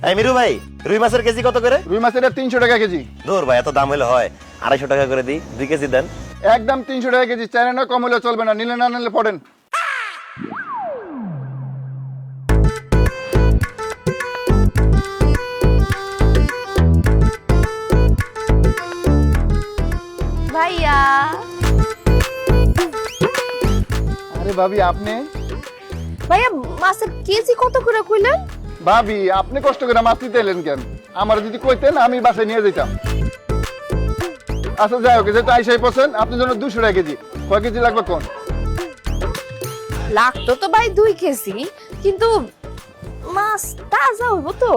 এই মিরু ভাই, রুই মাছের কেজি কত করে? রুই মাছের 300 টাকা কেজি। দূর ভাই, এত দাম হলে হয়? 250 টাকা করে দিই, 2 কেজি দেন। একদম 300 টাকা কেজি, চাইলে না কম হলে চলবে না, নিলে না নিলে পড়েন। ভাইয়া আরে ভাবি আপনি? ভাইয়া মাছের কেজি কত করে কইলেন? ভাবি আপনি কষ্ট করে মাছ নিতে এলেন কেন? আমার যদি কইতেন আমি বাসায় নিয়ে যেতাম। আচ্ছা যাই হোক, যেহেতু আইসাই পছন্দ, আপনার জন্য 200 টাকা কেজি। কয় কেজি লাগবে কোন? লাগতো তো ভাই 2 কেজি, কিন্তু মাছ তাজা হইব তো?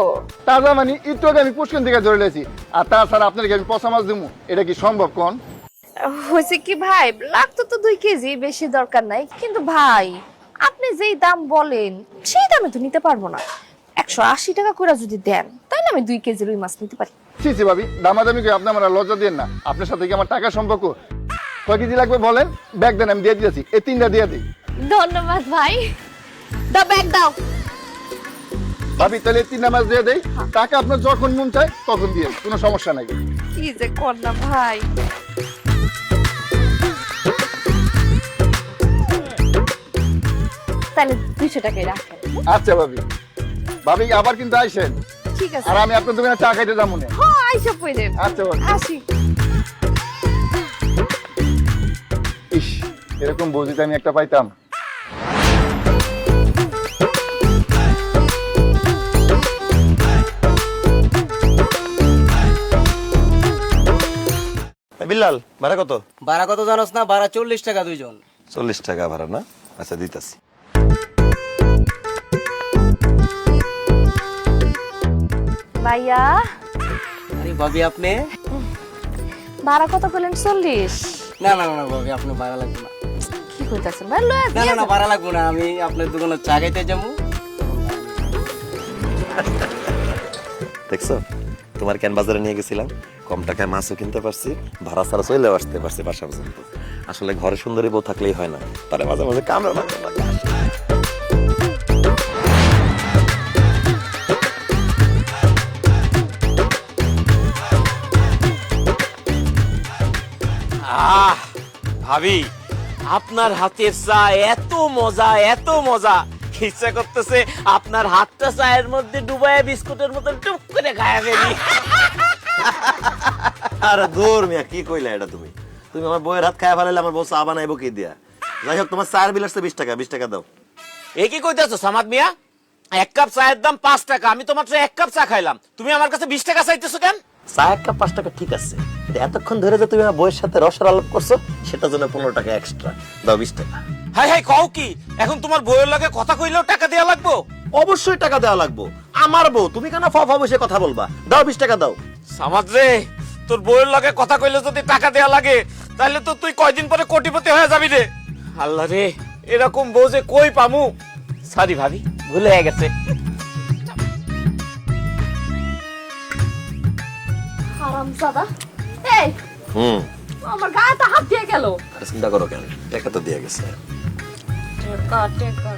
তাজা মানে একটু আগে আমি পুষ্কন থেকে ধরে লেছি, আর তাছাড়া আপনাকে আমি পচা মাছ দেবো, এটা কি সম্ভব কোন? হয়েছে কি ভাই, লাগতো তো 2 কেজি, বেশি দরকার নাই। কিন্তু ভাই আপনি যেই দাম বলেন সেই দামে তো নিতে পারবো না। 180 টাকা করে যদি দেন তাহলে আমি 2 কেজি রুই মাছ নিতে পারি। ছি ছি ভাবি, দামাদামি করে আপনি আমার লজ্জা দেন না। আপনার সাথে কি আমার টাকা সম্পর্ক? কয় কেজি লাগবে বলেন, ব্যাগ দেন, আমি দিয়ে দিয়েছি। এই 3টা দিয়ে দিই। ধন্যবাদ ভাই, দাও ব্যাগ দাও। ভাবি তাহলে 3টা মাছ দিয়ে দেই, টাকা আপনার যখন মন চায় তখন দিয়ে, কোনো সমস্যা নাই। কি যে কর না ভাই। তাহলে 200 টাকাই রাখেন। আচ্ছা ভাবি, ভাবি আবার কিন্তু আইসেন, ঠিক আছে। আর আমি আপনার দোকানে চা খাইতে যাবো না। হ্যাঁ আইসা পড়েন। আচ্ছা ভাবি। আসি। ইস, এরকম বউ যদি আমি একটা পাইতাম। বিল্লাল, ভাড়া কত? ভাড়া কত জানোস না? ভাড়া 40 টাকা দুইজন। 40 টাকা ভাড়া না? আচ্ছা দিতাছি। ভাইয়া আরে ভাবি আপনি? ভাড়া কত বলেন? 40? না না না ভাবি, আপনি ভাড়া লাগবে না। কি কইতাছেন ভাই? লয়া না না না ভাড়া লাগবে না, আমি আপনার দোকানে চা খাইতে যাবো। দেখছো, তোমার কেন বাজারে নিয়ে গেছিলাম, কম টাকায় মাছও কিনতে পারছি, ভাড়া ছাড়া চলেও আসতে পারছি বাসা পর্যন্ত। আসলে ঘরে সুন্দরী বউ থাকলেই হয় না, তারে মাঝে মাঝে কামড়া লাগতে লাগে। ভাবি, আপনার হাতের চা এত মজা, এত মজা, ইচ্ছা করতেছে আপনার হাতটা চায়ের মধ্যে ডুবাইয়া বিস্কুটের মতন টুক করে খায়া ফেলি। আরে দূর মিয়া, কি কইলা এটা তুমি? তুমি আমার বউয়ের হাত খায়া ফেলাইলে আমার বউ চা বানাইবো কি দিয়া? যাই হোক, তোমার চায়ের বিল আসছে 20 টাকা, 20 টাকা দাও। এ কি কইতাছো সামাদ মিয়া? 1 কাপ চায়ের দাম 5 টাকা, আমি তো মাত্র 1 কাপ চা খাইলাম, তুমি আমার কাছে 20 টাকা চাইতেছো কেন? চা 1 কাপ 5 টাকা ঠিক আছে, কিন্তু এতক্ষণ ধরে যে তুমি আমার বউয়ের সাথে রসের আলাপ করছো, সেটার জন্য 15 টাকা এক্সট্রা দাও, 20 টাকা। হাই হাই, কও কি? এখন তোমার বউয়ের লাগে কথা কইলেও টাকা দেয়া লাগবো? অবশ্যই টাকা দেওয়া লাগবো, আমার বউ, তুমি কেন ফা বসে কথা বলবা? দাও 20 টাকা দাও। সামাদ রে, তোর বউয়ের লাগে কথা কইলে যদি টাকা দেয়া লাগে, তাহলে তো তুই কয়দিন পরে কোটিপতি হয়ে যাবি রে। আল্লাহ রে, এরকম বউ যে কই পামু? সরি ভাবি, ভুল হয়ে গেছে। হারামজাদা, এই হুম, আমার গায়ে তো হাত দিয়ে গেল। আরে চিন্তা করো কেন, টাকা তো দিয়ে গেছে। টেকা টেকা।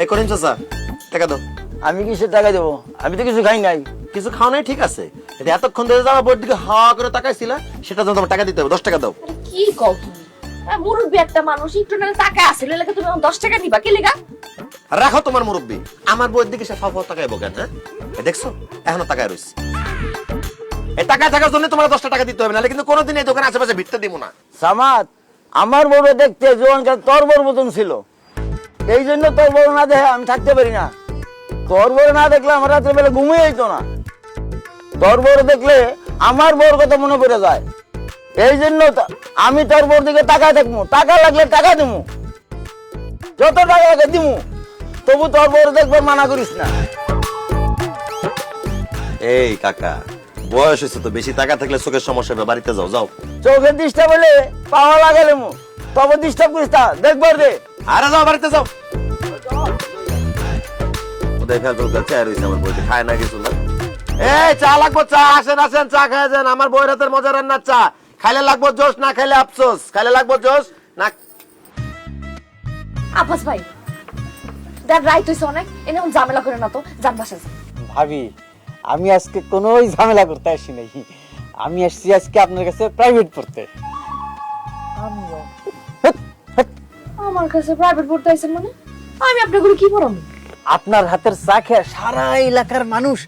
এই করেন চাচা, টাকা দাও। আমি কিসের টাকা দেবো? আমি তো কিছু খাই নাই। কিছু খাও নাই ঠিক আছে, এটা এতক্ষণ ধরে যাওয়া বোর্ড দিকে হাওয়া করে তাকাইছিল, সেটা জন্য তোমার টাকা দিতে হবে, 10 টাকা দাও। আরে কি কও তুমি? মুরব্বি একটা মানুষ, একটু না টাকা আছে, লাগে তুমি 10 টাকা দিবা কি লাগা? রাখো তোমার মুরব্বি, আমার বইয়ের দিকে সে ফাফা তাকাইবো কেন? হ্যাঁ, এই দেখছো এখনো তাকায় রইছে। এই টাকা থাকার জন্য তোমার 10 টাকা দিতে হবে, নাহলে কিন্তু কোনোদিন এই দোকানে আশেপাশে ভিড়তে দিব না। সামাদ, আমার বড় দেখতে জোয়ানকার তোর বড় মতন ছিল, এই জন্য তোর বড় না দেখে আমি থাকতে পারি না। তোর বড় না দেখলে আমার রাত্রে বেলা ঘুমিয়ে যেত না। তোর বড় দেখলে আমার বড় কথা মনে পড়ে যায়, এই জন্য আমি তোর বড় দিকে তাকায় থাকবো। টাকা লাগলে টাকা দিমু, যত টাকা লাগে দিমু, তবু তোর বড় দেখবে মানা করিস না। এই কাকা, বয়স হয়েছে তো, বেশি টাকা থাকলে চোখের সমস্যা হবে, বাড়িতে যাও যাও। চোখের ডিস্টার্ব হলে পাওয়া লাগালে মু, তবে ডিস্টার্ব করিস না, দেখবার দে। আরে যাও, বাড়িতে যাও। দেখা দরকার চা রয়েছে আমার বইতে, খায় না কিছু না। এই চা লাগবো, চা, আসেন আসেন, চা খায় যান। আমার বইয়ের হাতের মজা রান্নার চা, খাইলে লাগবো জোশ, না খাইলে আফসোস। খাইলে লাগবো জোশ, না আব্বাস ভাই দেখ রাইত হইছে অনেক এনে ঝামেলা করে না তো যান বাসায় যান। ভাবি আমি আজকে কোনো ঝামেলা করতে আসি নাই, আমি আসছি আজকে আপনার কাছে প্রাইভেট পড়তে। আমিও আমার কাছে প্রাইভেট পড়তে আইছেন মানে আমি আপনাকে কি পড়াবো? আপনার হাতের চা খেয়ে সারা এলাকার মানুষ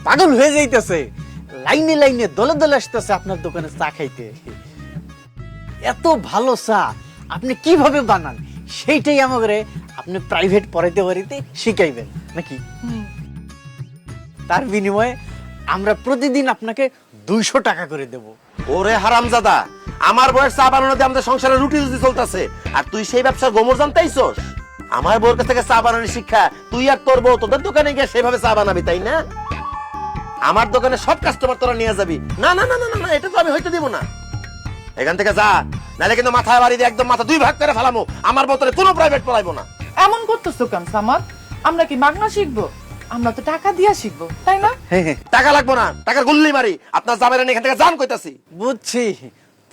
পাগল হয়ে যাইতেছে, লাইনে লাইনে দলে দলে আসতেছে আপনার দোকানে চা খাইতে। এত ভালো চা আপনি কিভাবে বানান সেইটাই আমাকে আপনি প্রাইভেট পড়াইতে পারিতে শিখাইবেন নাকি? তার বিনিময়ে আমরা প্রতিদিন আপনাকে 200 টাকা করে দেব। ওরে হারামজাদা, আমার বয়স চা বানানোতে আমাদের সংসারে রুটি রুটি চলতেছে, আর তুই সেই ব্যবসার গোমর জানতেইছস? আমার বউর কাছ থেকে চা বানানোর শিক্ষা তুই আর তোর বউ তোদের দোকানে গিয়ে সেভাবে চা বানাবি, তাই না? আমার দোকানে সব কাস্টমার তোরা নিয়ে যাবি? না না না না না, এটা তো আমি হইতে দিব না। এখান থেকে যা, নাহলে কিন্তু মাথায় বাড়ি দিয়ে একদম মাথা 2 ভাগ করে ফেলামো। আমার বউতরে কোনো প্রাইভেট পড়াইবো না। এমন করতেছো কেন সামাদ? আমরা কি মাগনা শিখবো? আমরা তো টাকা দিয়া শিখবো, তাই না? টাকা লাগবো না, টাকার গুল্লি মারি। আপনার জামাইরা এখান থেকে জান কইতাছি। বুঝছি,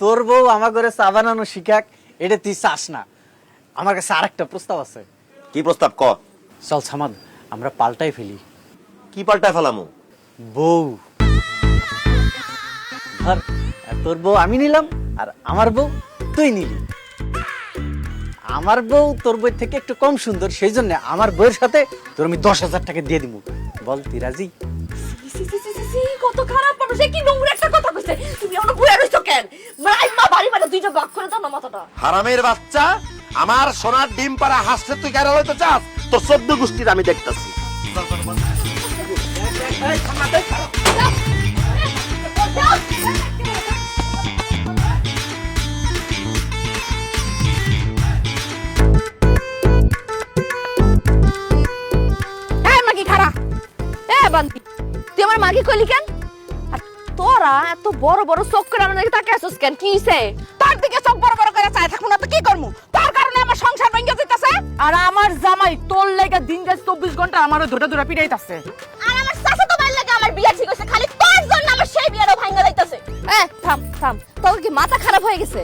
তোর বউ আমার ঘরে চা বানানো শিখাক, এটা তুই চাস না। আমার কাছে আরেকটা প্রস্তাব আছে। কি প্রস্তাব ক? চল সামাদ আমরা পাল্টাই ফেলি। কি পাল্টায় ফেলামু? বউ ধর, তোর বউ আমি নিলাম আর আমার বউ তুই নিলি। আমার বউ তোর বই থেকে একটু কম সুন্দর, সেই জন্য আমার বউয়ের সাথে তোর আমি 10,000 টাকা দিয়ে দিব। বল তুই রাজি? কত খারাপ মানুষ, কি নোংরা একটা কথা কইছে। তুমি অন্য বুয়া রইছো কেন? মাইমা বাড়ি মানে দুইটা ভাগ করে দাও না মাথাটা। হারামের বাচ্চা, আমার সোনার ডিম পাড়া হাসতে তুই কেন হইতে চাস? তোর 14 গোষ্ঠীর আমি দেখতাছি। এই মাগি খারা, এ বান্তি তুই আমার মাগি কইলি কেন? আর তোরা এত বড় বড় চোখ করে আমার দিকে তাকিয়ে আছিস কেন? কি হইছে? তার দিকে চোখ বড় বড় করে চাই থাকুন না তো কি করমু? তার কারণে আমার সংসার ভেঙে যাইতাছে। আর আমার জামাই তোর লাগা দিন রাত 24 ঘন্টা আমারও ধরে ধরে পিটাইতাছে। আর আমার চাচাতো ভাইয়ের লাগে আমার বিয়া ঠিক হইছে, খালি তোর জন্য আমার সেই বিয়ারও ভাঙা যাইতাছে। এ থাম থাম, তোর কি মাথা খারাপ হয়ে গেছে?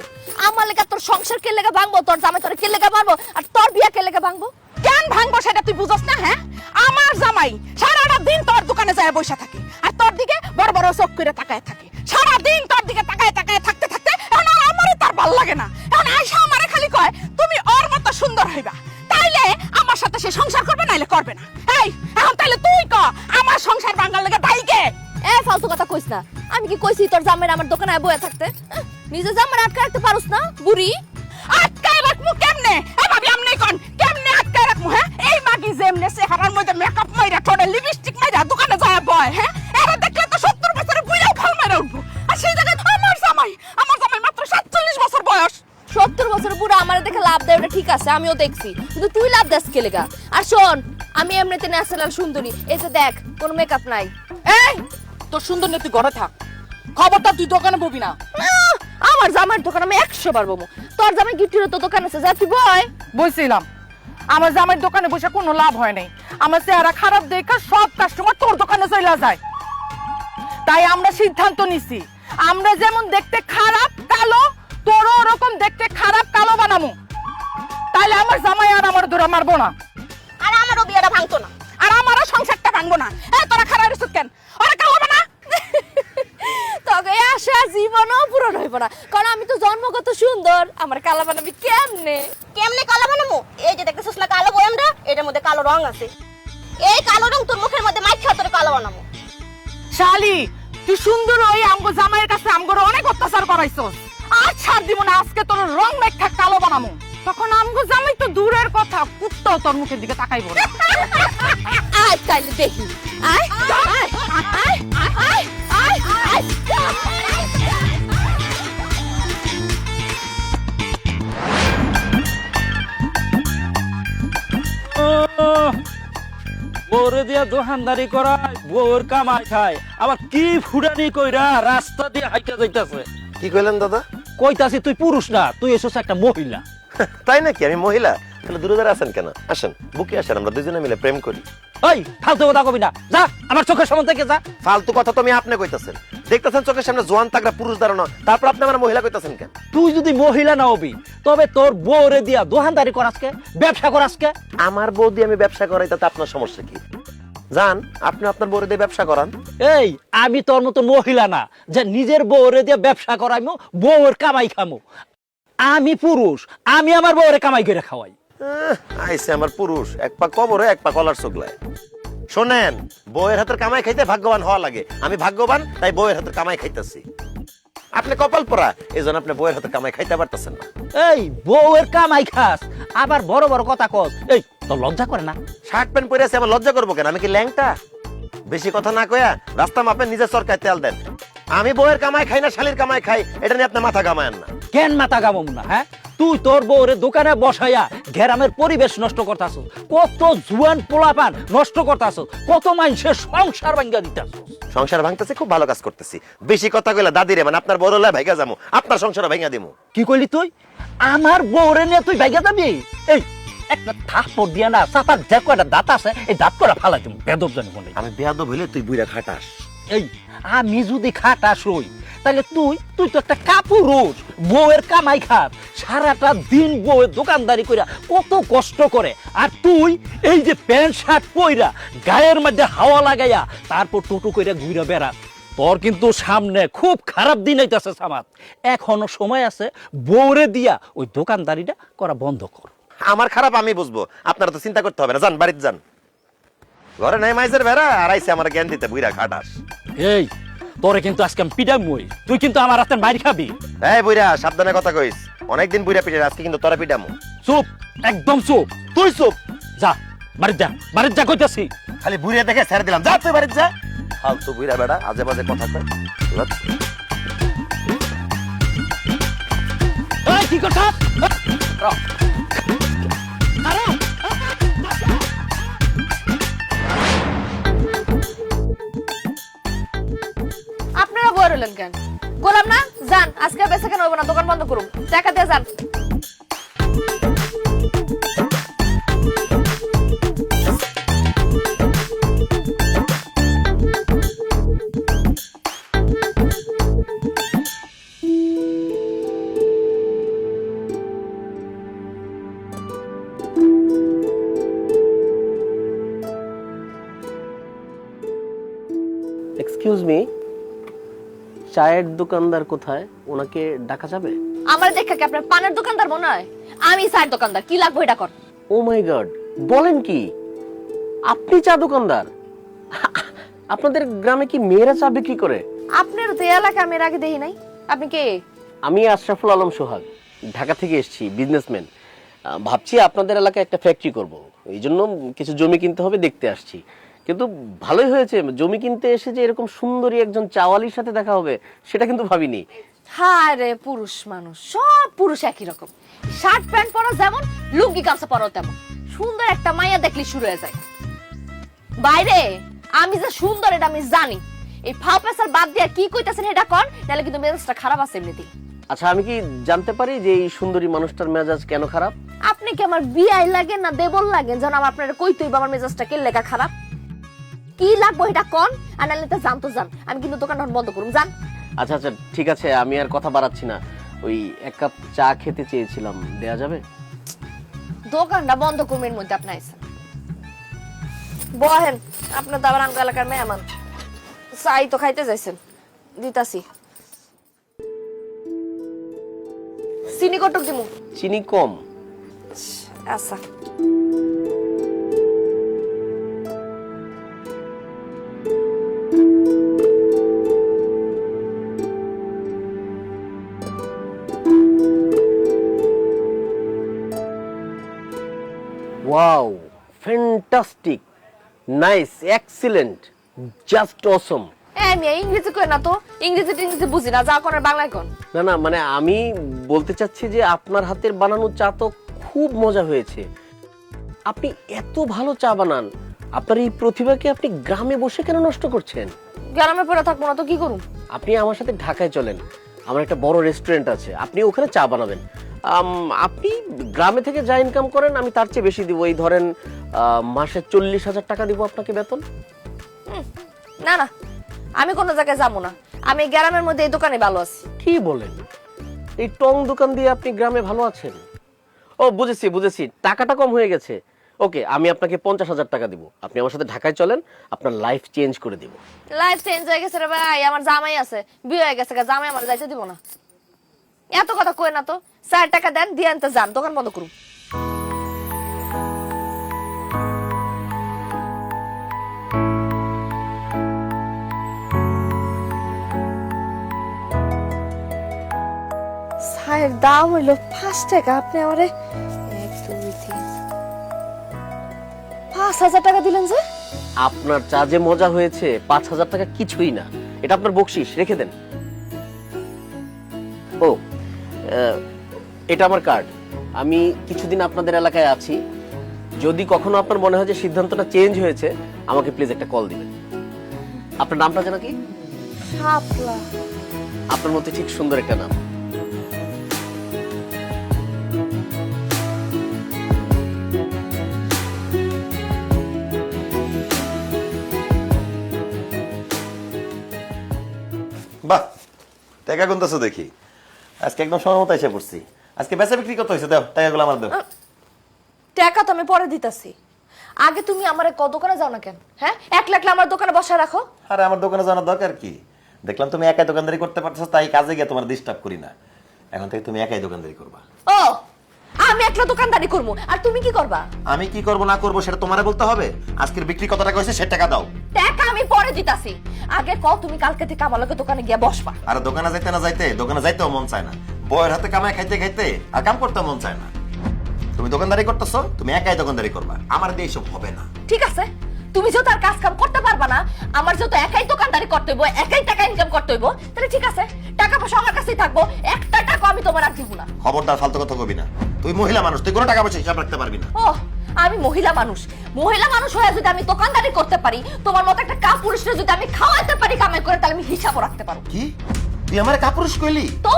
আমার লাগা তোর সংসার কে লাগা ভাঙবো, তোর জামাই তোর কে লাগা মারবো, আর তোর বিয়া কে লাগা ভাঙবো? কেন ভাঙবো সেটা তুই বুঝছ না? হ্যাঁ, আমার জামাই সারাটা দিন তোর দোকানে যায় বসে থাকে আর তোর দিকে বড় বড় চোখ করে তাকায় থাকে। সারা দিন তোর দিকে তাকায় তাকায় থাকতে থাকতে এখন আর আমারই তার ভাল লাগে না। এখন আয়সা আমারে খালি কয় তুমি ওর মতো সুন্দর হইবা, তাইলে আমার সাথে সে সংসার করবে, নাইলে করবে না। এই এখন তাইলে তুই ক আমার সংসার ভাঙার লাগে দায়ী কে? এ ফালতু কথা কইস না। আমি কি কইছি তোর জামাইরা আমার দোকানে বসে থাকতে? নিজে জামাই আটকে রাখতে পারোস না বুড়ি? আটকায় রাখমু কেমনে? এ ভাবি আমনে কোন কেমনে আটকায় রাখমু? হ্যাঁ, এই মাগি যেমনে চেহারার মধ্যে মেকআপ মাইরা ঠোঁটে লিপস্টিক মাইরা দোকানে যায় বয়, হ্যাঁ, এরা দেখলে তো 70 বছরের বুইড়াও খাল মাইরা উঠবো। আর সেই জায়গায় আমার জামাই মাত্র 47 বছর বয়স। 70 বছর বুড়া আমার দেখে লাভ দেয়, ওটা ঠিক আছে, আমিও দেখছি, কিন্তু তুই লাভ দেস কে লেগা? আর শোন, আমি এমনিতে ন্যাচারাল সুন্দরী, এই যে দেখ কোনো মেকআপ নাই। এই তোর সুন্দর না, তুই ঘরে থাক, খবরদার তুই দোকানে ববি না। আহ, আমার জামাইয়ের দোকান আমি 100 বার বমু। তোর জামাই গিফটের তো দোকান আছে, যা তুই বয়। বলছিলাম আমার জামাইয়ের দোকানে বসে কোনো লাভ হয় নাই। আমার চেহারা খারাপ দেখে সব কাস্টমার তোর দোকানে চলে যায়। তাই আমরা সিদ্ধান্ত নিছি, আমরা যেমন দেখতে খারাপ কালো, তোরও ওরকম দেখতে খারাপ কালো বানামু। তাইলে আমার জামাই আর আমার ধরে মারবো না, আর আমারও বিয়েটা ভাঙতো না, আর আমারও সংসারটা ভাঙবো না। এই তোরা খারাপ রিসুত কেন? ওরা কালো বানা। তোকে আশা জীবনও পূরণ হইব না, কারণ আমি তো জন্মগত সুন্দর। আমার কালা বানাবি কেমনে? কেমনে কালো বানামু? এই যে দেখতেছিস না কালো বয়ামটা, এটার মধ্যে কালো রং আছে। এই কালো রং তোর মুখের মধ্যে মাইখা তোর কালো বানামু। শালি তুই সুন্দর ওই আমগো জামাইয়ের কাছে আমগো অনেক অত্যাচার করাইছস। আর ছাড় দিব না, আজকে তোর রং মেখা কালো বানামু। তখন আমগো জামাই তো দূরের কথা, কুত্তাও তোর মুখের দিকে তাকাইবো না। আয় তাইলে দেখি, আয় আয় আয় আয় আয় আয়। বউরে দিয়া দোকানদারি করায়, বউর কামাই খায়, আবার কি ফুডানি কইরা রাস্তা দিয়ে হাইটা যাইতাছে। কি কইলেন দাদা? কইতাছি তুই পুরুষ না, তুই এসেছ একটা মহিলা। তাই নাকি? আমি মহিলা? তাহলে দূরে দাঁড়া আছেন কেন? আসেন, বুকে আসেন, আমরা দুজনে মিলে প্রেম করি। ওই ফালতু কথা কবি না, যা আমার চোখের সামনে থেকে যা। ফালতু কথা তো আমি আপনি কইতাছেন, দেখতেছেন চোখের সামনে জোয়ান তাগড়া পুরুষ দাঁড়ানো, তারপর আপনি আমার মহিলা কইতাছেন কেন? তুই যদি মহিলা না হবি তবে তোর বউরে দিয়া দোকানদারি করাসকে, ব্যবসা করাসকে। আমার বউ দিয়ে আমি ব্যবসা করাই, তাতে আপনার সমস্যা কি? জান, আপনি আপনার বউরে দিয়ে ব্যবসা করান। এই আমি তোর মতো মহিলা না যে নিজের বউরে দিয়ে ব্যবসা করাইমু, বউয়ের কামাই খামু। আমি পুরুষ, আমি আমার বউরে কামাই করে খাওয়াই। আইসে আমার পুরুষ, এক পা কবরে এক পা কলার চোগলায়। শোনেন, বউয়ের হাতের কামাই খাইতে ভাগ্যবান হওয়া লাগে। আমি ভাগ্যবান, তাই বউয়ের হাতের কামাই খাইতেছি। আপনি কপাল পরা, এই জন্য আপনি বউয়ের হাতের কামাই খাইতে পারতেছেন না। এই বউয়ের কামাই খাস, আবার বড় বড় কথা কস। এই তোর লজ্জা করে না? শার্ট প্যান্ট পরে আছে, আমার লজ্জা করবো কেন? আমি কি ল্যাংটা? বেশি কথা না কয়া রাস্তা মাপেন, নিজের সরকার তেল দেন। আমি বউয়ের কামাই খাই না শালির কামাই খাই, এটা নিয়ে আপনি মাথা কামায়েন না। কেন মাথা গামম না? হ্যাঁ, তুই তোর বউরে দোকানে বসাইয়া গ্রামের পরিবেশ নষ্ট করতাছ, কত জুয়ান পোলাপান নষ্ট করতাছ, কত মানুষের সংসার ভাঙ্গা দিতাছ। সংসার ভাঙতেছে, খুব ভালো কাজ করতেছি। বেশি কথা কইলা দাদিরে, মানে আপনার বড় লাই ভাইগা যাবো, আপনার সংসার ভাঙা দিমু। কি কইলি তুই? আমার বউরে নিয়ে তুই ভাইগা যাবি? এই একটা থাপ্পড় দিয়া না, চাপার যে কয়টা দাঁত আছে এই দাঁত করা ফালাই দিমু, বেদব জানি বলে। আমি বেয়াদব হইলে তুই বুইরা খাটাস। এই আমি যদি খাটাস হই, তাহলে তুই তো একটা কাপুরুষ, বউয়ের কামাই খাস, সারাটা দিন বউয়ের দোকানদারি কইরা কত কষ্ট করে, আর তুই এই যে প্যান্ট শার্ট পইরা গায়ের মধ্যে হাওয়া লাগাইয়া তারপর টোটো কইরা ঘুরে বেড়া। তোর কিন্তু সামনে খুব খারাপ দিন আইতাছে সামাদ। এখনো সময় আছে, বউরে দিয়া ওই দোকানদারিটা করা বন্ধ কর। আমার খারাপ আমি বুঝবো, আপনারা তো চিন্তা করতে হবে না। যান বাড়িতে যান, ঘরে নাই মাইজের বেড়া, আর আইসে আমার জ্ঞান দিতে বুইরা খাটাস। এই তোরে কিন্তু আজকে আমি পিটামই, তুই কিন্তু আমার হাতে মাইর খাবি। এই বুইরা, সাবধানে কথা কইস। অনেকদিন বুইরা পিটে, আজকে কিন্তু তোরা পিটামু। চুপ, একদম চুপ। তুই চুপ, যা বাড়িতে যা, বাড়িতে যা কইতাছি। খালি বুইরা দেখে ছেড়ে দিলাম। যা তুই বাড়িতে যা। ফালতু বুইরা বেড়া, আজে বাজে কথা কয়। এই কি কথা? আরে আপনারা বই রইলেন কেন? বললাম না যান, আজকে বেচা কেন হইব না, দোকান বন্ধ করুন, টাকা দিয়ে যান। এক্সকিউজ মি, চায়ের দোকানদার কোথায়? ওনাকে ডাকা যাবে? আমার দেখা কি আপনার পানের দোকানদার মনে হয়? আমি চায়ের দোকানদার, কি লাগবে এটা কর। ও মাই গড, বলেন কি? আপনি চা দোকানদার? আপনাদের গ্রামে কি মেয়েরা চা বিক্রি করে? আপনার তো এলাকা আমি এর আগে দেখি নাই। আপনি কে? আমি আশরাফুল আলম সোহাগ, ঢাকা থেকে এসেছি, বিজনেসম্যান। ভাবছি আপনাদের এলাকায় একটা ফ্যাক্টরি করব, এই জন্য কিছু জমি কিনতে হবে, দেখতে আসছি। কিন্তু ভালোই হয়েছে, জমি কিনতে এসে যে এরকম সুন্দরী একজন চাওয়ালির সাথে দেখা হবে সেটা কিন্তু ভাবিনি। হায় রে, পুরুষ মানুষ, সব পুরুষ একই রকম। শার্ট প্যান্ট পরা যেমন, লুঙ্গি গামছা পরাও তেমন। সুন্দর একটা মাইয়া দেখলি শুরু হয়ে যায়। বাইরে আমি যে সুন্দর এটা আমি জানি। এই ফাও পেছার বাদ দিয়া কি কইতাছেন এটা কর, নাহলে কিন্তু মেজাজটা খারাপ আছে এমনিতেই। আচ্ছা, আমি কি জানতে পারি যে এই সুন্দরী মানুষটার মেজাজ কেন খারাপ? আপনি কি আমার বিয়াই লাগেন না দেবল লাগেন যেন আপনারা কইতেই বা আমার মেজাজটা কে লেখা খারাপ? কি লাগবো এটা কোন, আর নাহলে তো জানতো জান, আমি কিন্তু দোকানটা বন্ধ করুম, জান। আচ্ছা আচ্ছা, ঠিক আছে, আমি আর কথা বাড়াচ্ছি না। ওই এক কাপ চা খেতে চেয়েছিলাম, দেয়া যাবে? দোকানটা বন্ধ করুম, এর মধ্যে আপনি আইছেন। বহেন, আপনার তো আবার আমগো এলাকার মেহমান, চাই তো খাইতে যাইছেন, দিতাছি। চিনি কটক দিমু? চিনি কম। আচ্ছা। Wow, fantastic, nice, excellent, just অসম। আমি ইংরেজি কই না তো, ইংরেজি বুঝি না, যা করার বাংলায় কোন। না না, মানে আমি বলতে চাচ্ছি যে আপনার হাতের বানানো চা তো খুব মজা হয়েছে। আপনি এত ভালো চা বানান, আপনার এই প্রতিভাকে আপনি গ্রামে বসে কেন নষ্ট করছেন? গ্রামে পড়ে থাকবো না তো কি করুম? আপনি আমার সাথে ঢাকায় চলেন, আমার একটা বড় রেস্টুরেন্ট আছে, আপনি ওখানে চা বানাবেন। আপনি গ্রামে থেকে যা ইনকাম করেন আমি তার চেয়ে বেশি দিব। এই ধরেন মাসে 40,000 টাকা দিব আপনাকে বেতন। না না, আমি কোনো জায়গায় যাবো না, আমি এই গ্রামের মধ্যে এই দোকানে ভালো আছি। কি বলেন? এই টং দোকান দিয়ে আপনি গ্রামে ভালো আছেন? ও বুঝেছি বুঝেছি, টাকাটা কম হয়ে গেছে। ওকে, আমি আপনাকে 50,000 টাকা দিব, আপনি আমার সাথে ঢাকায় চলেন, আপনার লাইফ চেঞ্জ করে দিব। লাইফ চেঞ্জ হয়ে গেছে রে ভাই, আমার জামাই আছে, বিয়ে হয়ে গেছে, জামাই আমার যাইতে দিব না। এত কথা কই না তো, 4 টাকা দেন, দিয়ে আনতে যান, দোকান বন্ধ করুন। চায়ের দাম হইল 5 টাকা, আপনি আমারে 1 2 3 5,000 টাকা দিলেন যে? আপনার চা যে মজা হয়েছে, 5,000 টাকা কিছুই না, এটা আপনার বকশিশ, রেখে দেন। ও এটা আমার কার্ড, আমি কিছুদিন আপনাদের এলাকায় আছি, যদি কখনো আপনার মনে হয় যে সিদ্ধান্তটা চেঞ্জ হয়েছে, আমাকে প্লিজ একটা কল দিবেন। আপনার নামটা জানা কি? শাপলা। আপনার মধ্যে ঠিক সুন্দর একটা নাম। বাহ, টাকা গুনতেছো দেখি, আজকে একদম সময় মতো এসে পড়ছি। আজকে বেচা বিক্রি কত হয়েছে? দাও টাকাগুলো আমার দাও। টাকা তো আমি পরে দিতাছি, আগে তুমি আমারে দোকানে যাও না কেন? হ্যাঁ, 1 লাখ আমার দোকানে বসা রাখো। আরে আমার দোকানে জানার দরকার কি? দেখলাম তুমি একাই দোকানদারি করতে পারতেছো, তাই কাজে গিয়ে তোমার ডিস্টার্ব করি না। এখন থেকে তুমি একাই দোকানদারি করবা। ও, আমি একলা দোকানদারি করবো, আর তুমি কি করবা? আমি কি করব না করব সেটা তোমারে বলতে হবে। আজকের বিক্রি কত টাকা হয়েছে সে টাকা দাও। টাকা আমি পরে দিতাছি, আগে কও তুমি কালকে থেকে আমার লগে দোকানে গিয়ে বসবা। আর দোকানে যাইতে না যাইতে, দোকানে যাইতেও মন চায় না, বউয়ের হাতে কামাই খাইতে খাইতে আর কাম করতে মন চায় না। তুমি দোকানদারি করতেছো, তুমি একাই দোকানদারি করবা, আমার দিয়ে এসব হবে না। ঠিক আছে, তুমি যেহেতু আর কাজ কাম করতে পারবা না, আমার যেহেতু একাই দোকানদারি করতে হইব, একাই টাকা ইনকাম করতে হইব, তাহলে ঠিক আছে, টাকা পয়সা আমার কাছেই থাকবো, একটা টাকা আমি তোমার আর দিব না। খবরদার ফালতু কথা কবি না, তুই মহিলা মানুষ, তুই কোনো টাকা পয়সা হিসাব রাখতে পারবি না। ও, আমি মহিলা মানুষ, মহিলা মানুষ হয়ে যদি আমি দোকানদারি করতে পারি, তোমার মতো একটা কাপুরুষরে যদি আমি খাওয়াতে পারি কামাই করে, তাহলে আমি হিসাবও রাখতে পারবো। কি তুই আমার কাপুরুষ কইলি? তো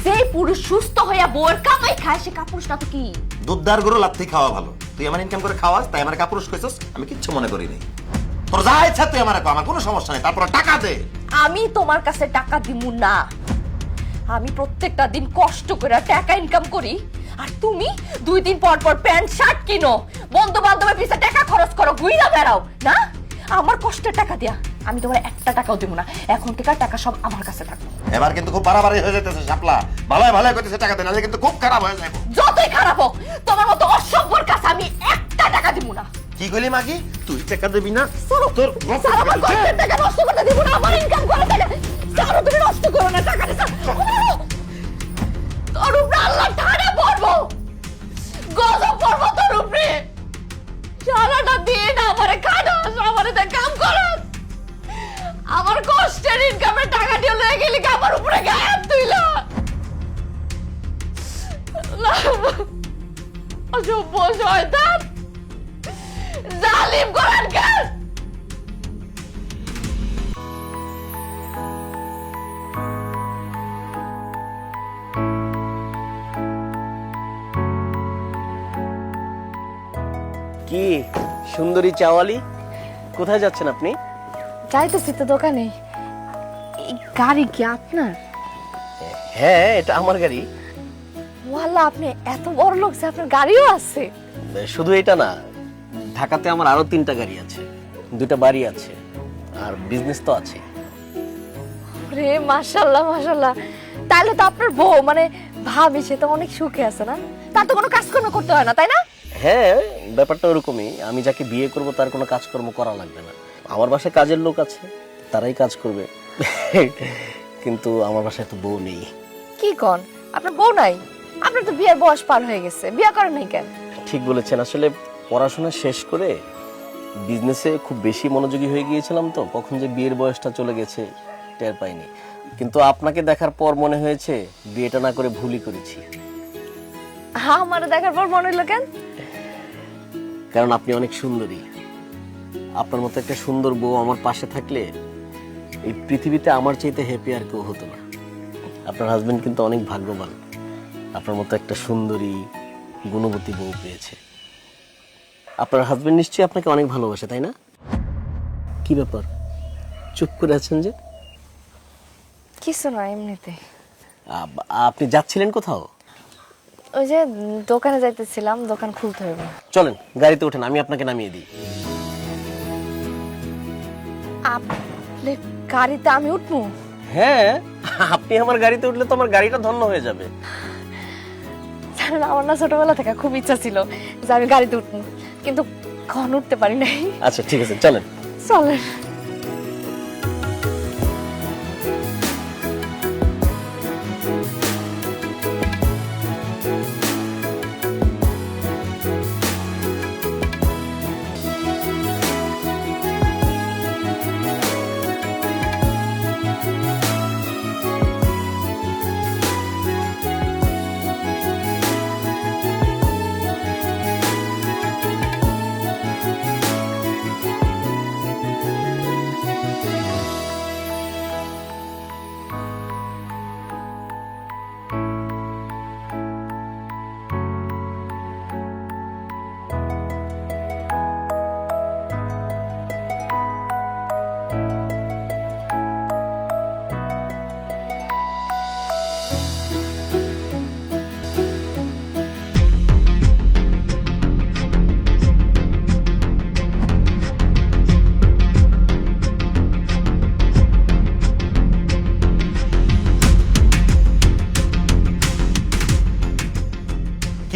যে পুরুষ সুস্থ হইয়া বউয়ের কামাই খায়, সে কাপুরুষটা তো কি? দুধদার গরু লাত্তি খাওয়া ভালো। তুই আমার ইনকাম করে খাওয়াস, তাই আমার কাপুরুষ কইছস, আমি কিচ্ছু মনে করি নাই। তোর যা ইচ্ছা তুই আমার কো, আমার কোনো সমস্যা নেই, তারপর টাকা দে। আমি তোমার কাছে টাকা দিমু না, আমি প্রত্যেকটা দিন কষ্ট করে টাকা ইনকাম করি, আর তুমি 2 দিন পর পর প্যান্ট শার্ট কিনো, বন্ধু বান্ধবের পিছে টাকা খরচ করো, ঘুইরা বেড়াও না। আমার কষ্টের টাকা দিয়া আমি তোমার একটা টাকাও দিব না, এখন থেকে টাকা সব আমার কাছে থাকবে। এবার কিন্তু খুব বাড়াবাড়ি হয়ে যাইতেছে শাপলা, ভালোই ভালোই কইতেছে টাকা দে, নালে কিন্তু খুব খারাপ হয়ে যাবে। যতই খারাপ হোক, তোমার মতো অসভ্যর কাছে আমি একটা টাকা দিব না। কি কইলি মাগি? তুই টাকা দিবি না? তোর আমার কষ্টের টাকা নষ্ট করতে দিব না, আমার ইনকাম করে টাকা সারা তুমি নষ্ট করো না, টাকা দিছ তোর উপরে আল্লাহ ঠাড়া পড়বো, গজব পড়বো তোর উপরে। সারাটা দিন আমারে খাটাস, আমারে দিয়ে কাম করস, আমার কষ্টের ইনকামের টাকা দিয়ে লয়ে গেলি আমার উপরে গায়েব তুইলা। অসভ্য শয়তান, জালিম কোরআনকার। কি সুন্দরী চাওয়ালি, কোথায় যাচ্ছেন আপনি? যাইতেছি তো দোকানে। এই গাড়ি কি আপনার? হ্যাঁ, এটা আমার গাড়ি। ওয়াল্লাহ, আপনি এত বড় লোক যে আপনার গাড়িও আছে। শুধু এটা না, ঢাকাতে আমার আরো 3টা গাড়ি আছে, 2টা বাড়ি আছে, আর বিজনেস তো আছে। রে মাশাআল্লাহ মাশাআল্লাহ, তাহলে তো আপনার বউ মানে ভাবি, সে তো অনেক সুখে আছে না? তার তো কোনো কাজকর্ম করতে হয় না, তাই না? হ্যাঁ, ব্যাপারটা ওরকমই। আমি যাকে বিয়ে করব তার কোনো কাজকর্ম করা লাগবে না। আমার বাসায় কাজের লোক আছে, তারাই কাজ করবে। কিন্তু আমার বাসায় তো বউ নেই। কি কোন, আপনার বউ নাই? আপনার তো বিয়ের বয়স পার হয়ে গেছে, বিয়ে করেন নাই কেন? ঠিক বলেছেন, আসলে পড়াশোনা শেষ করে বিজনেসে খুব বেশি মনোযোগী হয়ে গিয়েছিলাম, তো কখন যে বিয়ের বয়সটা চলে গেছে টের পাইনি। কিন্তু আপনাকে দেখার পর মনে হয়েছে বিয়েটা না করে ভুলই করেছি। হ্যাঁ, আমার দেখার পর মনে হলো কেন? কারণ আপনি অনেক সুন্দরী। আপনার মতো একটা সুন্দর বউ আমার পাশে থাকলে এই পৃথিবীতে আমার চাইতে হ্যাপি আর কেউ হতো না। আপনার হাজবেন্ড কিন্তু অনেক ভাগ্যবান। আপনার মতো একটা সুন্দরী গুণবতী বউ পেয়েছে। আপনার হাজবেন্ড নিশ্চয়ই আপনাকে অনেক ভালোবাসে, তাই না? কি ব্যাপার, চুপ করে আছেন যে? কিছু না, এমনিতে। আপনি যাচ্ছিলেন কোথাও? ওই যে দোকানে যাইতেছিলাম, দোকান খুলতে হবে। চলেন গাড়িতে ওঠেন, আমি আপনাকে নামিয়ে দিই। আপনি গাড়িতে আমি উঠবো? হ্যাঁ, আপনি আমার গাড়িতে উঠলে তো আমার গাড়িটা ধন্য হয়ে যাবে। জানেন, আমার না ছোটবেলা থেকে খুব ইচ্ছা ছিল যে আমি গাড়িতে উঠবো, কিন্তু কখন উঠতে পারি নাই। আচ্ছা ঠিক আছে, চলেন। চলেন।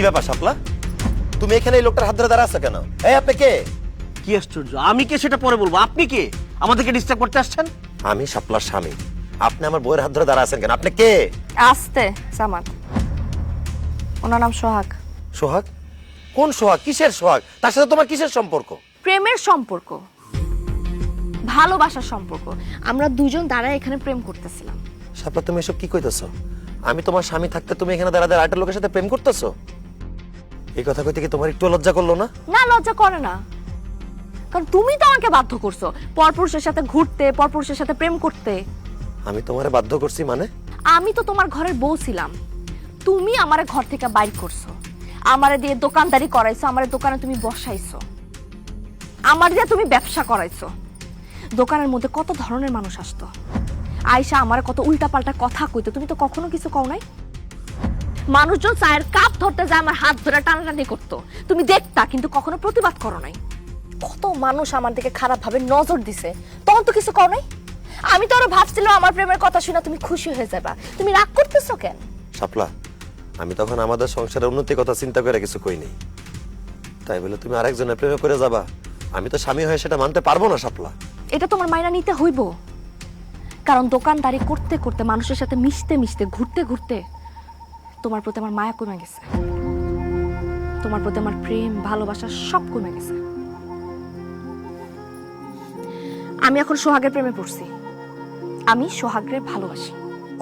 কি ব্যাপার শাপলা, তুমি এখানে এই লোকটার হাত ধরে দাঁড়া আছো কেন? এই আপনি কে? কি আশ্চর্য, আমি কে সেটা পরে বলবো। আপনি কে আমাদেরকে ডিস্টার্ব করতে আসছেন? আমি শাপলার স্বামী। আপনি আমার বউয়ের হাত ধরে দাঁড়া আছেন কেন? আপনি কে? আস্তে সামাদ, ওনার নাম সোহাগ। সোহাগ? কোন সোহাগ? কিসের সোহাগ? তার সাথে তোমার কিসের সম্পর্ক? প্রেমের সম্পর্ক, ভালোবাসার সম্পর্ক। আমরা দুজন দাঁড়ায় এখানে প্রেম করতেছিলাম। শাপলা, তুমি এসব কি কইতেছো? আমি তোমার স্বামী থাকতে তুমি এখানে দাঁড়া দাঁড়া আরেকটা লোকের সাথে প্রেম করতেছো? এই কথা কইতে কি তোমার একটু লজ্জা করলো না? না, লজ্জা করে না, কারণ তুমি তো আমাকে বাধ্য করছো পরপুরুষের সাথে ঘুরতে, পরপুরুষের সাথে প্রেম করতে। আমি তোমারে বাধ্য করছি মানে? আমি তো তোমার ঘরের বউ ছিলাম, তুমি আমারে ঘর থেকে বাইর করছো, আমারে দিয়ে দোকানদারি করাইছো, আমারে দোকানে তুমি বসাইছো, আমার দিয়ে তুমি ব্যবসা করাইছো। দোকানের মধ্যে কত ধরনের মানুষ আসতো, আয়সা আমার কত উল্টাপাল্টা কথা কইতো, তুমি তো কখনো কিছু কও নাই। মানুষজন চায়ের কাপ ধরতে যায় আমার হাত ধরে টানাটানি করতো, তুমি দেখতা কিন্তু কখনো প্রতিবাদ করো নাই। কত মানুষ আমার দিকে খারাপ ভাবে নজর দিছে, তখন তো কিছু কও নাই। আমি তো আরো ভাবছিলাম আমার প্রেমের কথা শুনে তুমি খুশি হয়ে যাবা, তুমি রাগ করতেছো কেন? শাপলা, আমি তখন আমাদের সংসারের উন্নতির কথা চিন্তা করে কিছু কই নাই। তাই বলে তুমি আরেকজনের প্রেমে করে যাবা? আমি তো স্বামী হয়ে সেটা মানতে পারবো না শাপলা। এটা তোমার মাইনা নিতে হইব, কারণ দোকানদারি করতে করতে, মানুষের সাথে মিশতে মিশতে, ঘুরতে ঘুরতে তোমার প্রতি আমার মায়া কমে গেছে, তোমার প্রতি আমার প্রেম ভালোবাসা সব কমে গেছে। আমি এখন সোহাগের প্রেমে পড়ছি, আমি সোহাগের ভালোবাসি।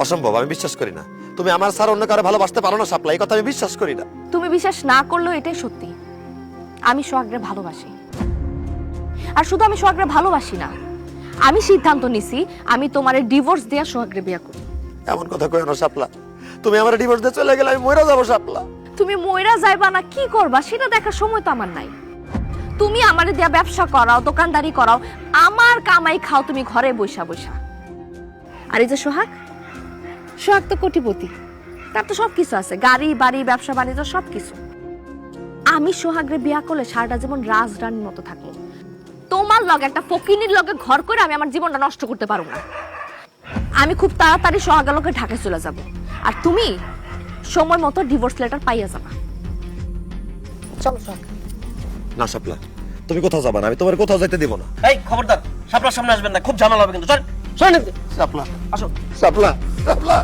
অসম্ভব, আমি বিশ্বাস করি না। তুমি আমার ছাড়া অন্য কারো ভালোবাসতে পারো না শাপলা, এই কথা আমি বিশ্বাস করি না। তুমি বিশ্বাস না করলেও এটাই সত্যি, আমি সোহাগের ভালোবাসি। আর শুধু আমি সোহাগের ভালোবাসি না, আমি সিদ্ধান্ত নিছি আমি তোমারে ডিভোর্স দেয়া সোহাগের বিয়ে করব। এমন কথা কই না শাপলা, তুমি আমার ডিভোর্স দিয়ে চলে গেলে আমি মরে যাবো শাপলা। তুমি মইরা যাইবা না কি করবা সেটা দেখার সময় তো আমার নাই। তুমি আমারে দিয়া ব্যবসা করাও, দোকানদারি করাও, আমার কামাই খাও তুমি ঘরে বইসা বইসা। আর এই যে সোহাগ, সোহাগ তো কোটিপতি, তার তো সবকিছু আছে, গাড়ি বাড়ি ব্যবসা বাণিজ্য সবকিছু। আমি সোহাগরে বিয়া করলে সারাটা জীবন রাজরানীর মতো থাকবো। তোমার লগে একটা ফকিনীর লগে ঘর করে আমি আমার জীবনটা নষ্ট করতে পারবো না। আমি খুব তাড়াতাড়ি সোহাগের লোকে ঢাকায় চলে যাব, আর তুমি সময় মতো ডিভোর্স লেটার পাইয়া যাবা। চলো সোহাগ। না শাপলা, তুমি কোথাও যাবা না, আমি তোমার কোথাও যেতে দিব না। এই খবরদার, শাপলার সামনে আসবেন না, খুব ঝামেলা হবে কিন্তু। চল চল শাপলা, আসো। শাপলা, শাপলা,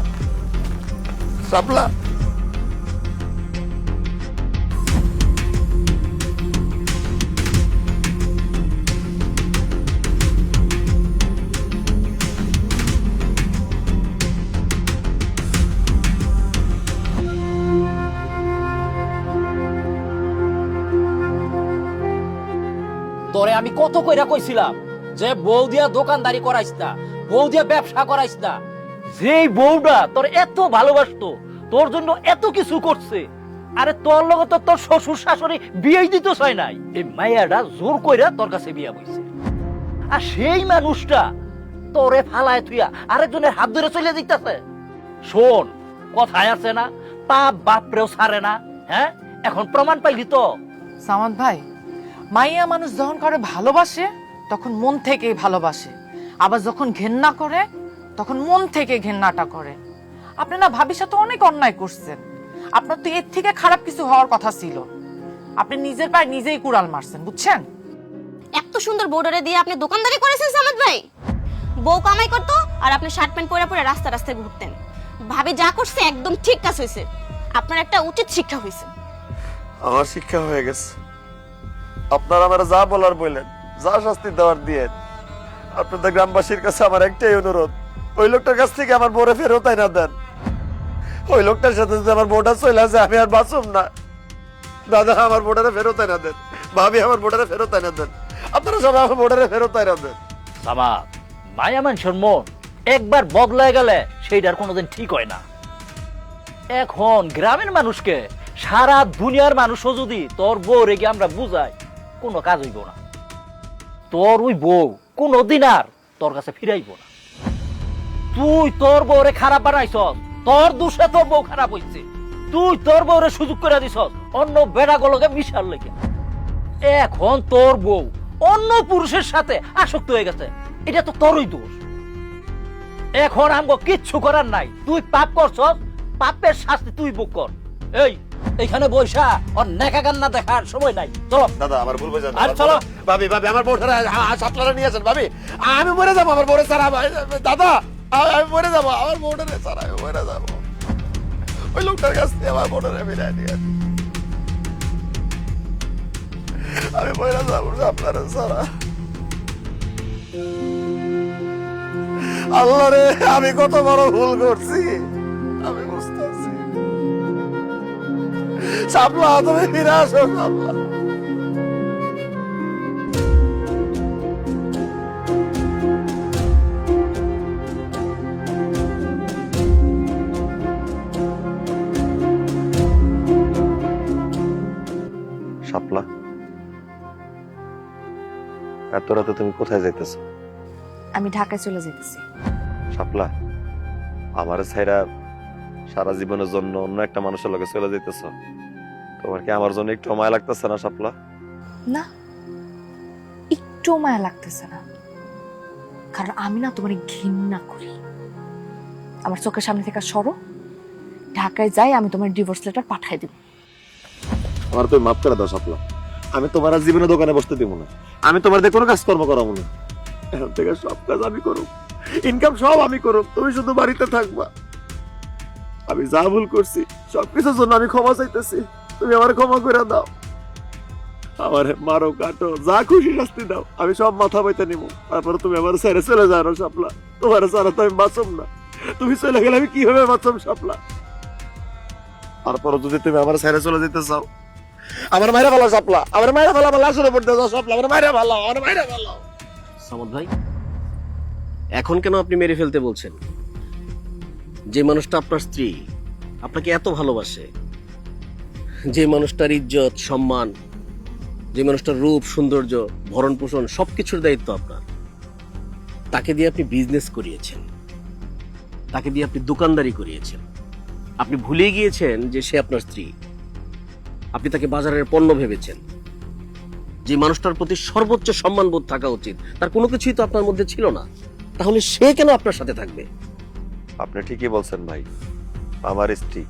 শাপলা। তোরে আমি কত কইরা কইছিলাম যে বউ দিয়া দোকানদারি করাইস না, বউ দিয়া ব্যবসা করাইস না। যেই বউটা তোর এত ভালোবাসতো, তোর জন্য এত কিছু করছে, আরে তোর লগে তো তোর শ্বশুর শাশুড়ি বিয়েই দিতে চায় নাই, এই মাইয়াটা জোর কইরা তোর কাছে বিয়া বইছে। আর সেই মানুষটা তোরে ফালায় থুইয়া আরেকজনের হাত ধরে চলে দিতেছে। শোন, কথায় আছে না, পাপ বাপরেও ছাড়ে না। হ্যাঁ, এখন প্রমাণ পাইলি তো। সামাদ ভাই, মাইয়া মানুষ যখন করে ভালোবাসে তখন মন থেকেই ভালোবাসে, আবার যখন ঘেন্না করে তখন মন থেকে ঘেন্নাটা করে। আপনি না ভাবির সাথে অনেক অন্যায় করছেন, আপনার তো এর থেকে খারাপ কিছু হওয়ার কথা ছিল। আপনি নিজের পায়ে নিজেই কুড়াল মারছেন, বুঝছেন? এত সুন্দর বউডারে দিয়ে আপনি দোকানদারি করেছেন সামাদ ভাই। বউ কামাই করতো আর আপনি শার্ট প্যান্ট পরে পরে রাস্তা রাস্তায় ঘুরতেন। ভাবি যা করছে একদম ঠিক কাজ হয়েছে, আপনার একটা উচিত শিক্ষা হয়েছে। আমার শিক্ষা হয়ে গেছে। আপনারা আমার যা বলার বললেন, যা শাস্তি দেওয়ার দিয়ে। আপনাদের গ্রামবাসীর কাছে আমার একটাই অনুরোধ, ওই লোকটার কাছ থেকে আমার বউরে ফেরত না দেন। ওই লোকটার সাথে যদি আমার বউটা চলে আসে আমি আর বাঁচুম না। দাদা, আমার বউটারে ফেরত না দেন। ভাবি, আমার বউটারে ফেরত না দেন। আপনারা সবাই আমার বউটারে ফেরত না দেন। সামাদ, মায়া মানুষের মন একবার বদলায় গেলে সেইটার কোনোদিন ঠিক হয় না। এখন গ্রামের মানুষকে সারা দুনিয়ার মানুষও যদি তোর বউ রেগে আমরা বুঝাই, কোনো কাজ হইব না। তোর ওই বউ কোনোদিন আর তোর কাছে ফিরাইব না। তুই তোর বউরে খারাপ বানাইছ, তোর দোষে তোর বউ খারাপ হইছে। তুই তোর বউরে সুযোগ করে দিছ অন্য বেড়াগুলোকে মিশার লেগে। এখন তোর বউ অন্য পুরুষের সাথে আসক্ত হয়ে গেছে, এটা তো তোরই দোষ। এখন আমগো কিচ্ছু করার নাই, তুই পাপ করছ, পাপের শাস্তি তুই ভোগ কর। এইখানে বৈশা ওর নেকা কান্না দেখার সময় নাই, চলো। দাদা, আমার ভুল বুঝেন। আর চলো। ভাবি, আমার বউটারে সাতলারা নিয়ে আসেন। ভাবি, আমি মরে যাবো, আমার বউরে ছাড়া। দাদা, আমি মরে যাবো, আমার বউটারে ছাড়া আমি মরে যাবো। ওই লোকটার কাছ থেকে আমার বউটারে ফিরাই নিয়ে আমি মরে যাবো আপনারা ছাড়া। আল্লাহ রে, আমি কত বড় ভুল করছি আমি বুঝতেছি। শাপলা, তুমি ফিরে আসো শাপলা। শাপলা, এত রাতে তুমি কোথায় যাইতেছো? আমি ঢাকায় চলে যেতেছি। শাপলা, আমার ছাইরা সারা জীবনের জন্য অন্য একটা মানুষের লগে চলে যাইতেছ, তোমার কি আমার জন্য একটু মায়া লাগতেছে না শাপলা? না, একটু মায়া লাগতেছে না, কারণ আমি না তোমার ঘৃণা করি। আমার চোখের সামনে থেকে সরো, ঢাকায় যাই, আমি তোমার ডিভোর্স লেটার পাঠাই দিব। আমার তুমি মাফ করে দাও শাপলা, আমি তোমার আর জীবনে দোকানে বসতে দিব না। আমি তোমার দিয়ে কোনো কাজকর্ম করাবো না। এখন থেকে সব কাজ আমি করব, ইনকাম সব আমি করব, তুমি শুধু বাড়িতে থাকবা। আমি যা ভুল করছি সবকিছুর জন্য আমি ক্ষমা চাইতেছি, তুমি আমার ক্ষমা করে দাও। আমার মারো, কাটো, যা খুশি শাস্তি দাও, আমি সব মাথা বইতে নিব। তারপরে তুমি আমার ছেড়ে চলে যাও না শাপলা, তোমার ছাড়া তো আমি বাঁচব না। তুমি চলে গেলে আমি কিভাবে বাঁচব শাপলা? তারপরে যদি তুমি আমার ছেড়ে চলে যেতে চাও, আমার মায়েরা ভালো শাপলা, আমার মায়েরা ভালো, আমার লাশের উপর দিয়ে যাও শাপলা, আমার মায়েরা ভালো, আমার মায়েরা ভালো। সামাদ ভাই, এখন কেন আপনি মেরে ফেলতে বলছেন? যে মানুষটা আপনার স্ত্রী, আপনাকে এত ভালোবাসে, যে মানুষটার ইজ্জত সম্মান, যে মানুষটার রূপ সৌন্দর্য ভরণ পোষণ সবকিছুর দায়িত্ব আপনার, তাকে দিয়ে আপনি বিজনেস করিয়েছেন, তাকে দিয়ে আপনি দোকানদারি করিয়েছেন। আপনি ভুলে গিয়েছেন যে সে আপনার স্ত্রী। আপনি তাকে বাজারের পণ্য ভেবেছেন। যে মানুষটার প্রতি সর্বোচ্চ সম্মানবোধ থাকা উচিত, তার কোনো কিছুই তো আপনার মধ্যে ছিল না। তাহলে সে কেন আপনার সাথে থাকবে? আপনি ঠিকই বলছেন ভাই, আমার স্ত্রী,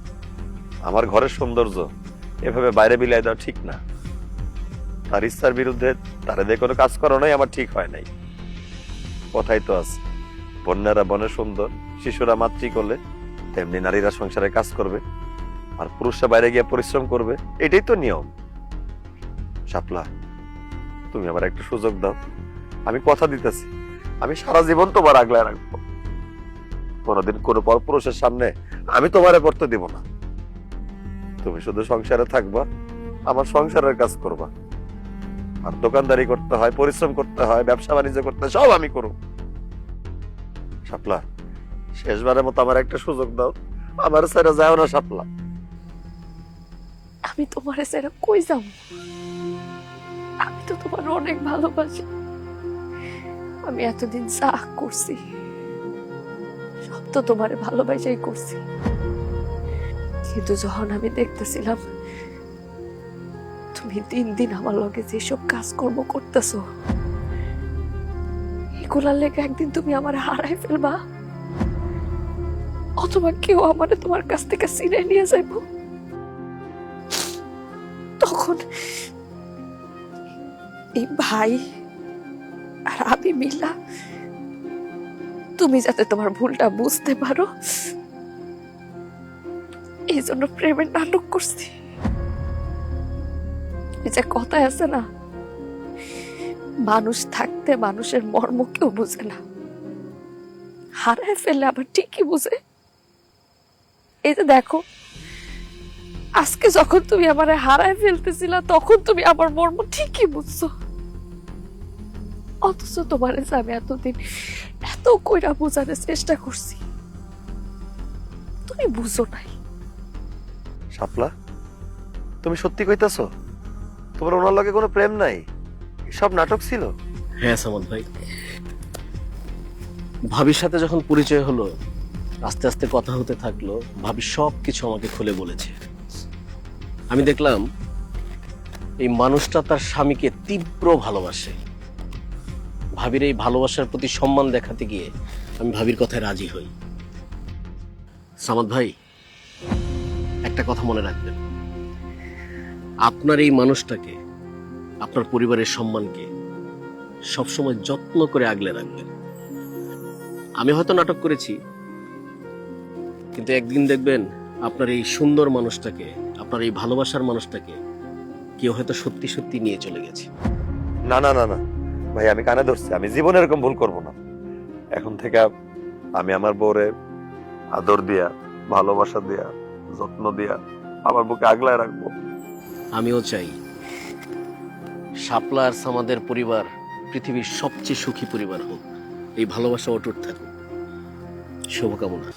আমার ঘরের সৌন্দর্য এভাবে বাইরে বিলাই দেওয়া ঠিক না। তার ইচ্ছার বিরুদ্ধে তার দিয়ে কোনো কাজ করানোই আমার ঠিক হয় নাই। কথাই তো আছে, বন্যারা বনে সুন্দর, শিশুরা মাতৃ করলে, তেমনি নারীরা সংসারে কাজ করবে, আর পুরুষরা বাইরে গিয়ে পরিশ্রম করবে, এটাই তো নিয়ম। শাপলা, তুমি আমার একটা সুযোগ দাও, আমি কথা দিতেছি, আমি সারা জীবন তোমার আগলায় রাখবো। কোনোদিন কোনো পরপুরুষের সামনে আমি তোমারে পড়তে দিব না। তুমি শুধু সংসারে থাকবা, আমার সংসারের কাজ করবা, আর দোকানদারি করতে হয়, পরিশ্রম করতে হয়, ব্যবসা বাণিজ্য করতে হয়, সব আমি করব। শাপলা, শেষবারের মতো আমার একটা সুযোগ দাও, আমার সারা যাও না শাপলা। আমি তোমার সেরা কই যাব? আমি তো তোমার অনেক ভালোবাসি। আমি এতদিন যা করছি সব তো তোমার ভালোবাসাই করছি, কিন্তু যখন আমি দেখতেছিলাম তুমি দিন দিন আমার লগে যেসব কাজকর্ম করতেছো, এগুলার লেগে একদিন তুমি আমার হারাই ফেলবা, অথবা কেউ আমারে তোমার কাছ থেকে ছিনে নিয়ে যাইব, তখন এই ভাই আর আমি মিলা তুমি যাতে তোমার ভুলটা বুঝতে পারো এই জন্য প্রেমের নাটক করছি। এই যে কথায় আছে না, মানুষ থাকতে মানুষের মর্ম কেউ বুঝে না, হারায় ফেলে আবার ঠিকই বুঝে। এই যে দেখো, আজকে যখন তুমি আমার হারায় ফেলতেছিলা তখন তুমি আমার মর্ম ঠিকই বুঝছো, অথচ তোমার আমি এতদিন এত কইরা বোঝানোর চেষ্টা করছি, তুমি বুঝো নাই। শাপলা, তুমি সত্যি কইতাছো তোমার ওনার লগে কোনো প্রেম নাই, সব নাটক ছিল? হ্যাঁ সামাদ ভাই, ভাবির সাথে যখন পরিচয় হলো, আস্তে আস্তে কথা হতে থাকলো, ভাবি সব কিছু আমাকে খুলে বলেছে। আমি দেখলাম এই মানুষটা তার স্বামীকে তীব্র ভালোবাসে। ভাবির এই ভালোবাসার প্রতি সম্মান দেখাতে গিয়ে আমি ভাবির কথায় রাজি হই। সামাদ ভাই, একটা কথা মনে রাখবেন, আপনার এই মানুষটাকে, আপনার পরিবারের সম্মানকে সবসময় যত্ন করে আগলে রাখবেন। আমি হয়তো নাটক করেছি, কিন্তু একদিন দেখবেন আপনার এই সুন্দর মানুষটাকে, আপনার এই ভালোবাসার মানুষটাকে কেউ হয়তো সত্যি সত্যি নিয়ে চলে গেছে। না না না না ভাই, আমি কানে ধরছি, আমি জীবনে এরকম ভুল করব না। এখন থেকে আমি আমার বউরে আদর দিয়া, ভালোবাসা দিয়া, যত্ন দিয়া আমার বুকে আগলায় রাখবো। আমিও চাই শাপলা আর সামাদের পরিবার পৃথিবীর সবচেয়ে সুখী পরিবার হোক, এই ভালোবাসা অটুট থাকুক। শুভকামনা।